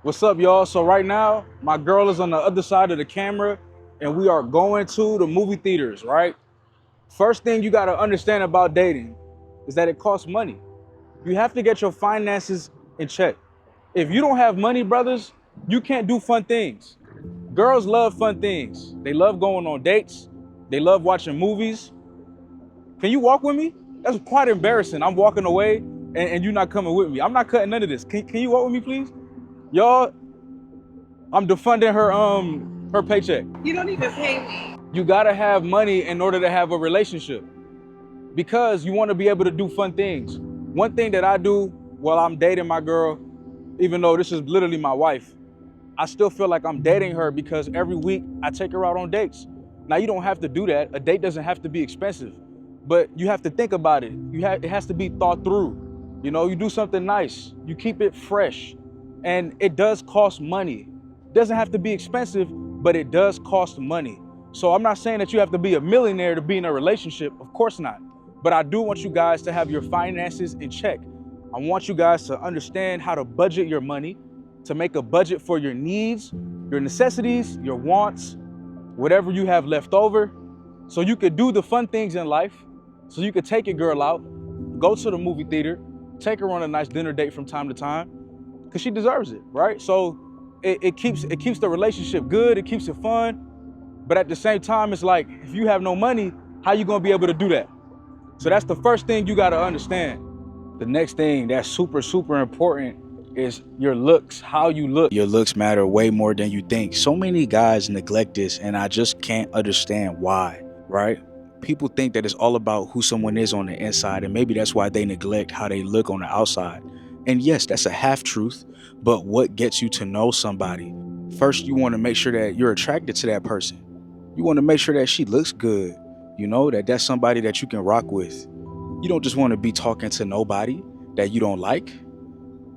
What's up, y'all? So right now, my girl is on the other side of the camera and we are going to the movie theaters, right? First thing you gotta understand about dating is that it costs money. You have to get your finances in check. If you don't have money, brothers, you can't do fun things. Girls love fun things. They love going on dates. They love watching movies. Can you walk with me? That's quite embarrassing. I'm walking away and you're not coming with me. I'm not cutting none of this. Can you walk with me, please? Y'all, I'm defunding her paycheck. You don't even pay me. You gotta have money in order to have a relationship because you want to be able to do fun things. One thing that I do while I'm dating my girl, even though this is literally my wife, I still feel like I'm dating her because every week I take her out on dates. Now you don't have to do that. A date doesn't have to be expensive, but you have to think about it. It has to be thought through. You know, you do something nice, you keep it fresh, and it does cost money. It doesn't have to be expensive, but it does cost money. So I'm not saying that you have to be a millionaire to be in a relationship, of course not. But I do want you guys to have your finances in check. I want you guys to understand how to budget your money, to make a budget for your needs, your necessities, your wants, whatever you have left over, so you could do the fun things in life, so you could take your girl out, go to the movie theater, take her on a nice dinner date from time to time, because she deserves it, right? So it keeps the relationship good, it keeps it fun, but at the same time, it's like, if you have no money, how you gonna be able to do that? So that's the first thing you gotta understand. The next thing that's super, super important is your looks, how you look. Your looks matter way more than you think. So many guys neglect this, and I just can't understand why, right? People think that it's all about who someone is on the inside, and maybe that's why they neglect how they look on the outside. And yes, that's a half truth, but what gets you to know somebody? First, you want to make sure that you're attracted to that person. You want to make sure that she looks good, that that's somebody that you can rock with. You don't just want to be talking to nobody that you don't like.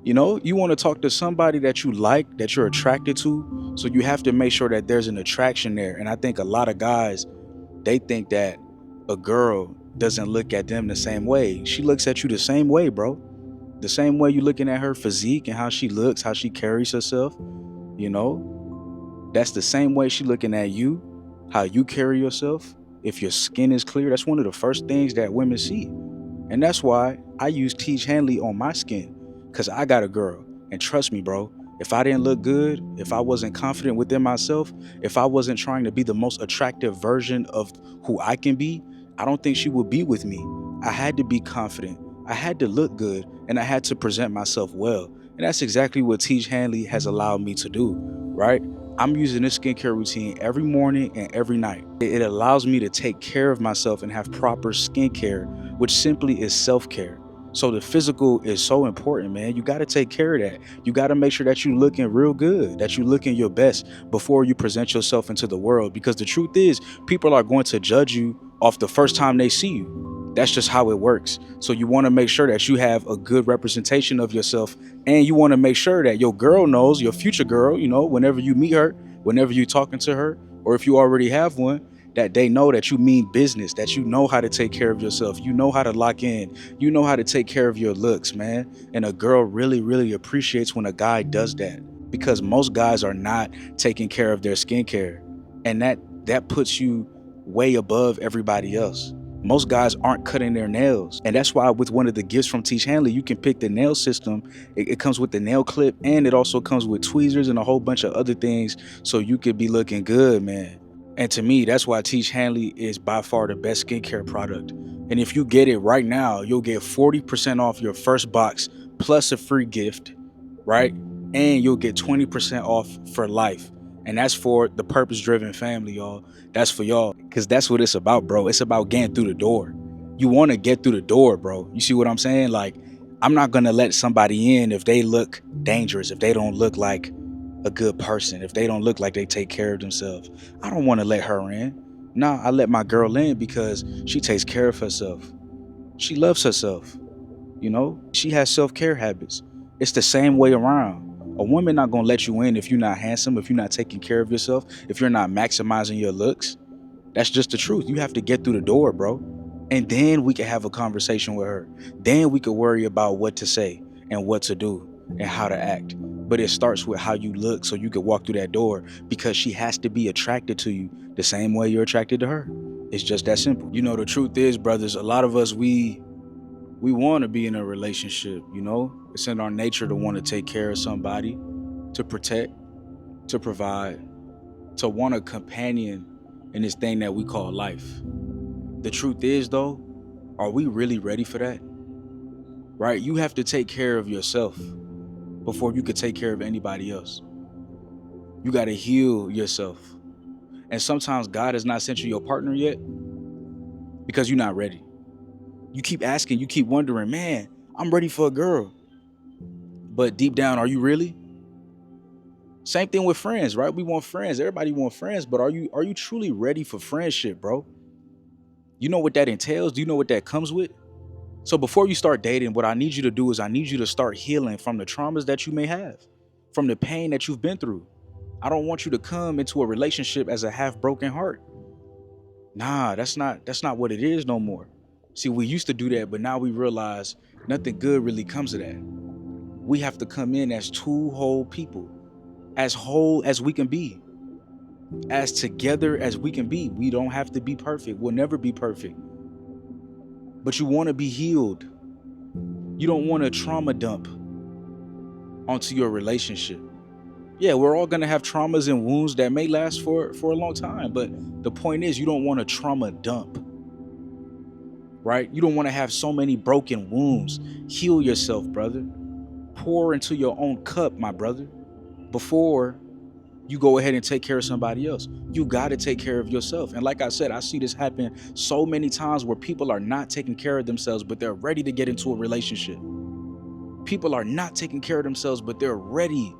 You want to talk to somebody that you like, that you're attracted to. So you have to make sure that there's an attraction there. And I think a lot of guys, they think that a girl doesn't look at them the same way. She looks at you the same way, bro. The same way you're looking at her physique and how she looks, how she carries herself, that's the same way she looking at you, how you carry yourself. If your skin is clear, that's one of the first things that women see. And that's why I use Teach Hanley on my skin, because I got a girl. And trust me, bro, if I didn't look good, if I wasn't confident within myself, if I wasn't trying to be the most attractive version of who I can be, I don't think she would be with me. I had to be confident. I had to look good, and I had to present myself well. And that's exactly what Teach Hanley has allowed me to do, right? I'm using this skincare routine every morning and every night. It allows me to take care of myself and have proper skincare, which simply is self-care. So the physical is so important, man. You got to take care of that. You got to make sure that you're looking real good, that you're looking your best before you present yourself into the world. Because the truth is, people are going to judge you off the first time they see you. That's just how it works. So you want to make sure that you have a good representation of yourself, and you want to make sure that your girl knows, your future girl, whenever you meet her, whenever you're talking to her, or if you already have one, that they know that you mean business, that you know how to take care of yourself, you know how to lock in, you know how to take care of your looks, man. And a girl really, really appreciates when a guy does that, because most guys are not taking care of their skincare, and that puts you way above everybody else. Most guys aren't cutting their nails. And that's why with one of the gifts from Teach Hanley, you can pick the nail system. It comes with the nail clip, and it also comes with tweezers and a whole bunch of other things, so you could be looking good, man. And to me, that's why Teach Hanley is by far the best skincare product. And if you get it right now, you'll get 40% off your first box plus a free gift, right? And you'll get 20% off for life. And that's for the purpose-driven family, y'all. That's for y'all, because that's what it's about, bro. It's about getting through the door. You want to get through the door, bro. You see what I'm saying? Like, I'm not going to let somebody in if they look dangerous, if they don't look like a good person, if they don't look like they take care of themselves. I don't want to let her in. Nah, I let my girl in because she takes care of herself. She loves herself. She has self-care habits. It's the same way around. A woman not gonna let you in if you're not handsome, if you're not taking care of yourself, if you're not maximizing your looks. That's just the truth. You have to get through the door, bro. And then we can have a conversation with her. Then we could worry about what to say and what to do and how to act. But it starts with how you look so you can walk through that door, because she has to be attracted to you the same way you're attracted to her. It's just that simple. The truth is, brothers, a lot of us, we want to be in a relationship. It's in our nature to want to take care of somebody, to protect, to provide, to want a companion in this thing that we call life. The truth is, though, are we really ready for that? Right? You have to take care of yourself before you could take care of anybody else. You got to heal yourself. And sometimes God has not sent you your partner yet because you're not ready. You keep asking, you keep wondering, man, I'm ready for a girl. But deep down, are you really? Same thing with friends, right? We want friends. Everybody wants friends, but are you truly ready for friendship, bro? You know what that entails? Do you know what that comes with? So before you start dating, what I need you to do is I need you to start healing from the traumas that you may have, from the pain that you've been through. I don't want you to come into a relationship as a half broken heart. Nah, that's not what it is no more. See, we used to do that, but now we realize nothing good really comes of that. We have to come in as two whole people, as whole as we can be, as together as we can be. We don't have to be perfect. We'll never be perfect. But you want to be healed. You don't want to trauma dump onto your relationship. Yeah, we're all going to have traumas and wounds that may last for a long time. But the point is, you don't want to trauma dump, right? You don't want to have so many broken wounds. Heal yourself, brother. Pour into your own cup, my brother, before you go ahead and take care of somebody else. You got to take care of yourself. And like I said, I see this happen so many times where people are not taking care of themselves, but they're ready to get into a relationship. People are not taking care of themselves, but they're ready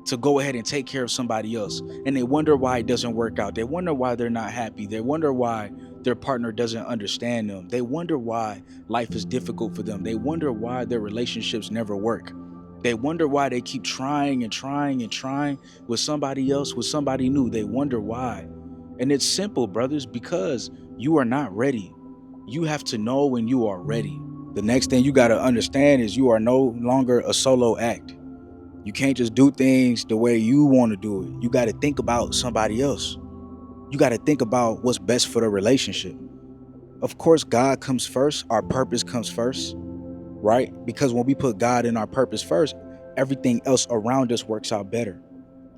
to go ahead and take care of somebody else. And they wonder why it doesn't work out. They wonder why they're not happy. They wonder why their partner doesn't understand them. They wonder why life is difficult for them. They wonder why their relationships never work. They wonder why they keep trying and trying and trying with somebody else, with somebody new. They wonder why. And it's simple, brothers, because you are not ready. You have to know when you are ready. The next thing you got to understand is you are no longer a solo act. You can't just do things the way you want to do it. You got to think about somebody else. You got to think about what's best for the relationship. Of course, God comes first. Our purpose comes first, right? Because when we put God in our purpose first, everything else around us works out better,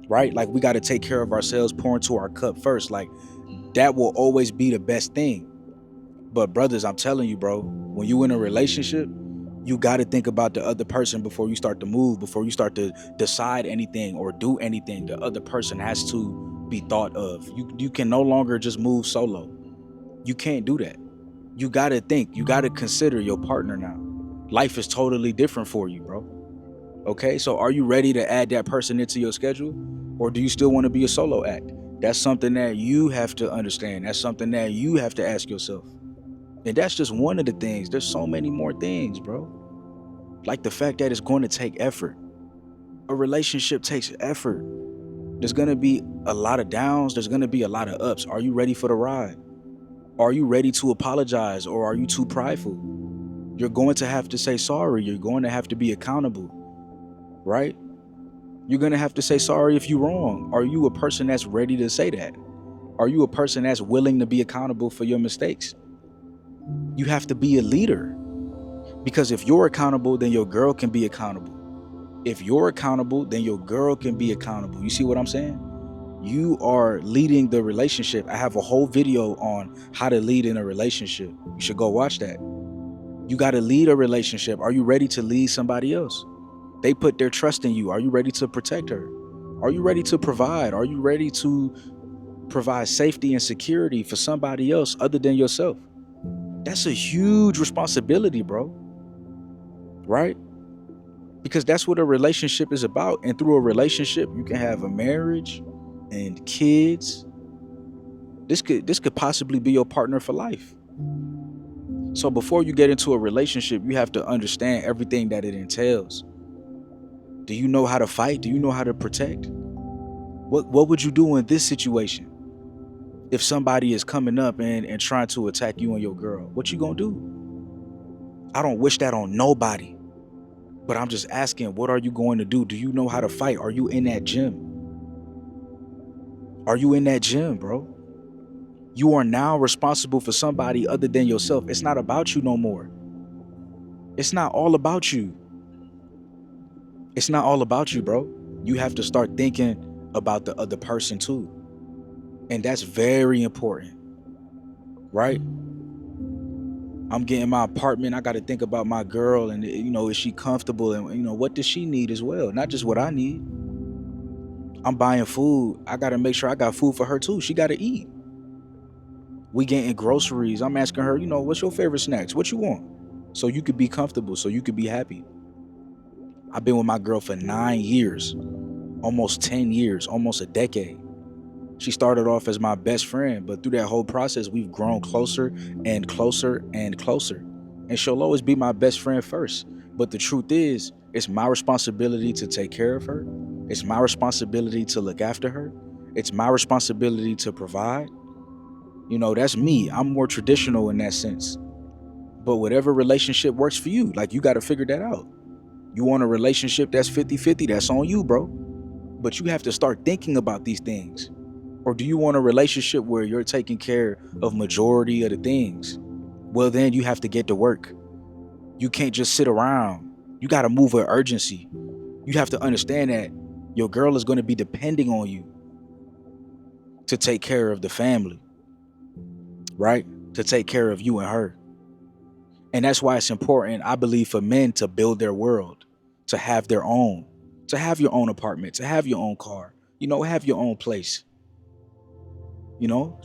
right? Like, we got to take care of ourselves, pour into our cup first. Like, that will always be the best thing. But brothers, I'm telling you, bro, when you in a relationship, you got to think about the other person before you start to move, before you start to decide anything or do anything. The other person has to be thought of. You can no longer just move solo. You can't do that. You got to think. You got to consider your partner now. Life is totally different for you, bro. Okay, so are you ready to add that person into your schedule? Or do you still want to be a solo act? That's something that you have to understand. That's something that you have to ask yourself. And that's just one of the things. There's so many more things, bro. Like the fact that it's going to take effort. A relationship takes effort. There's going to be a lot of downs. There's going to be a lot of ups. Are you ready for the ride? Are you ready to apologize, or are you too prideful? You're going to have to say sorry. You're going to have to be accountable, right? You're going to have to say sorry if you're wrong. Are you a person that's ready to say that? Are you a person that's willing to be accountable for your mistakes? You have to be a leader, because if you're accountable, then your girl can be accountable. If you're accountable, then your girl can be accountable. You see what I'm saying? You are leading the relationship. I have a whole video on how to lead in a relationship. You should go watch that. You got to lead a relationship. Are you ready to lead somebody else? They put their trust in you. Are you ready to protect her? Are you ready to provide? Are you ready to provide safety and security for somebody else other than yourself? That's a huge responsibility, bro. Right? Because that's what a relationship is about. And through a relationship, you can have a marriage and kids. This could possibly be your partner for life. So before you get into a relationship, you have to understand everything that it entails. Do you know how to fight? Do you know how to protect? What would you do in this situation? If somebody is coming up and trying to attack you and your girl, what you gonna do? I don't wish that on nobody. But I'm just asking, what are you going to do? Do you know how to fight? Are you in that gym? Are you in that gym, bro? You are now responsible for somebody other than yourself. It's not about you no more. It's not all about you. It's not all about you, bro. You have to start thinking about the other person too. And that's very important, right? I'm getting my apartment. I got to think about my girl and, is she comfortable? And, what does she need as well? Not just what I need. I'm buying food. I got to make sure I got food for her too. She got to eat. We getting groceries. I'm asking her, what's your favorite snacks? What you want? So you could be comfortable, so you could be happy. I've been with my girl for 9 years, almost 10 years, almost a decade. She started off as my best friend, but through that whole process, we've grown closer and closer and closer. And she'll always be my best friend first. But the truth is, it's my responsibility to take care of her. It's my responsibility to look after her. It's my responsibility to provide. That's me. I'm more traditional in that sense. But whatever relationship works for you, like, you got to figure that out. You want a relationship that's 50-50, that's on you, bro. But you have to start thinking about these things. Or do you want a relationship where you're taking care of majority of the things? Well, then you have to get to work. You can't just sit around. You got to move with urgency. You have to understand that your girl is going to be depending on you to take care of the family, right? To take care of you and her. And that's why it's important, I believe, for men to build their world, to have their own, to have your own apartment, to have your own car, have your own place.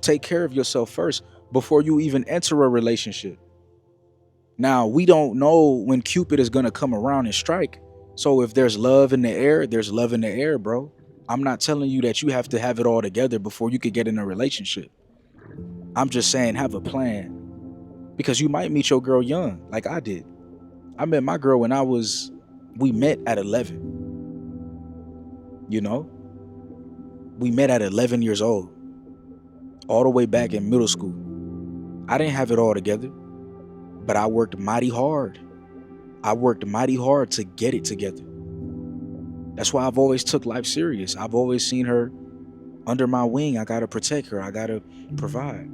Take care of yourself first before you even enter a relationship. Now, we don't know when Cupid is going to come around and strike. So if there's love in the air, there's love in the air, bro. I'm not telling you that you have to have it all together before you could get in a relationship. I'm just saying, have a plan. Because you might meet your girl young, like I did. I met my girl when we met at 11. We met at 11 years old. All the way back in middle school. I didn't have it all together, but I worked mighty hard. I worked mighty hard to get it together. That's why I've always took life serious. I've always seen her under my wing. I gotta protect her. I gotta provide.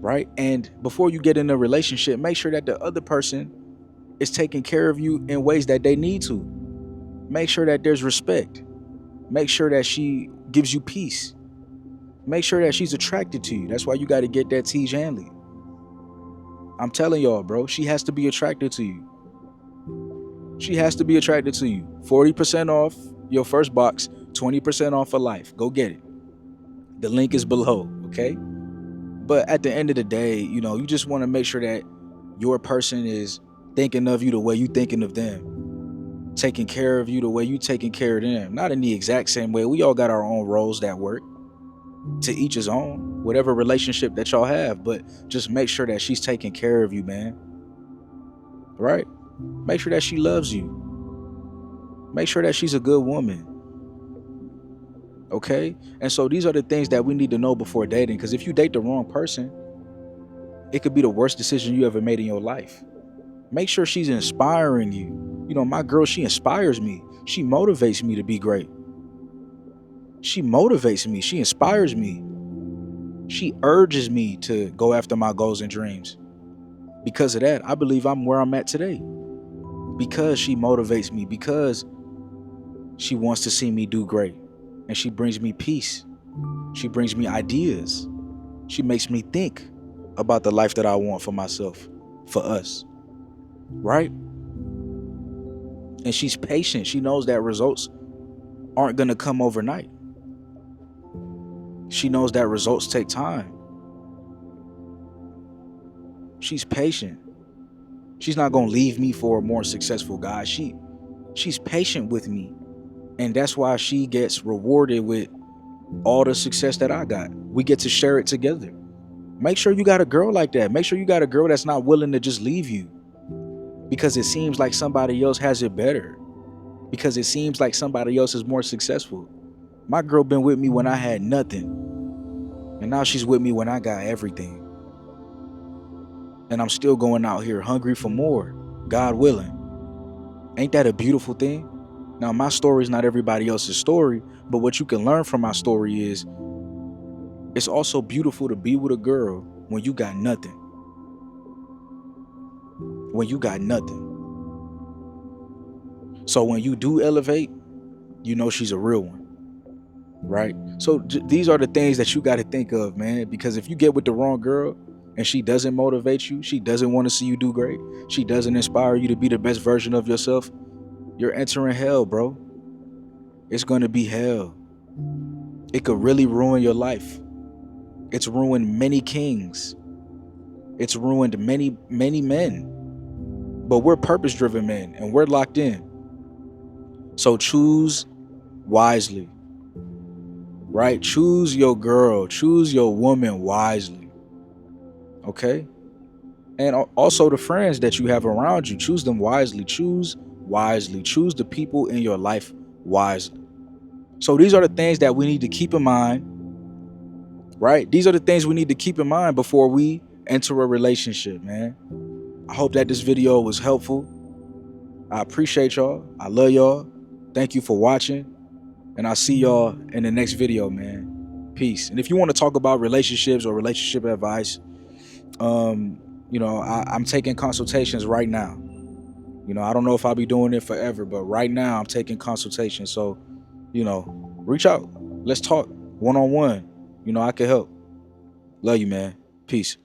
Right? And before you get in a relationship, make sure that the other person is taking care of you in ways that they need to. Make sure that there's respect. Make sure that she gives you peace. Make sure that she's attracted to you. That's why you got to get that Tej Hanley. I'm telling y'all, bro, she has to be attracted to you. She has to be attracted to you. 40% off your first box, 20% off for life. Go get it. The link is below, okay? But at the end of the day, you just want to make sure that your person is thinking of you the way you thinking of them. Taking care of you the way you taking care of them. Not in the exact same way. We all got our own roles that work. To each his own, whatever relationship that y'all have, but just make sure that she's taking care of you, man. Right? Make sure that she loves you. Make sure that she's a good woman. Okay? And so these are the things that we need to know before dating, because if you date the wrong person, it could be the worst decision you ever made in your life. Make sure she's inspiring you. My girl, she inspires me. She motivates me to be great. She motivates me. She inspires me. She urges me to go after my goals and dreams. Because of that, I believe I'm where I'm at today. Because she motivates me. Because she wants to see me do great. And she brings me peace. She brings me ideas. She makes me think about the life that I want for myself, for us. Right? And she's patient. She knows that results aren't going to come overnight. She knows that results take time. She's patient. She's not going to leave me for a more successful guy. She's patient with me. And that's why she gets rewarded with all the success that I got. We get to share it together. Make sure you got a girl like that. Make sure you got a girl that's not willing to just leave you because it seems like somebody else has it better. Because it seems like somebody else is more successful. My girl been with me when I had nothing. And now she's with me when I got everything. And I'm still going out here hungry for more, God willing. Ain't that a beautiful thing? Now, my story is not everybody else's story, but what you can learn from my story is it's also beautiful to be with a girl when you got nothing. When you got nothing. So when you do elevate, you know she's a real one, right? So these are the things that you got to think of, man, because if you get with the wrong girl and she doesn't motivate you, she doesn't want to see you do great, she doesn't inspire you to be the best version of yourself, you're entering hell, bro. It's going to be hell. It could really ruin your life. It's ruined many kings. It's ruined many, many men. But we're purpose driven men and we're locked in. So choose wisely, right? Choose your girl, choose your woman wisely. Okay? And also the friends that you have around you, choose them wisely. Choose wisely. Choose the people in your life wisely. So these are the things that we need to keep in mind, right? These are the things we need to keep in mind before we enter a relationship, man. I hope that this video was helpful. I appreciate y'all. I love y'all. Thank you for watching. And I'll see y'all in the next video, man. Peace. And if you want to talk about relationships or relationship advice, I'm taking consultations right now. I don't know if I'll be doing it forever, but right now I'm taking consultations. So, reach out. Let's talk one-on-one. I can help. Love you, man. Peace.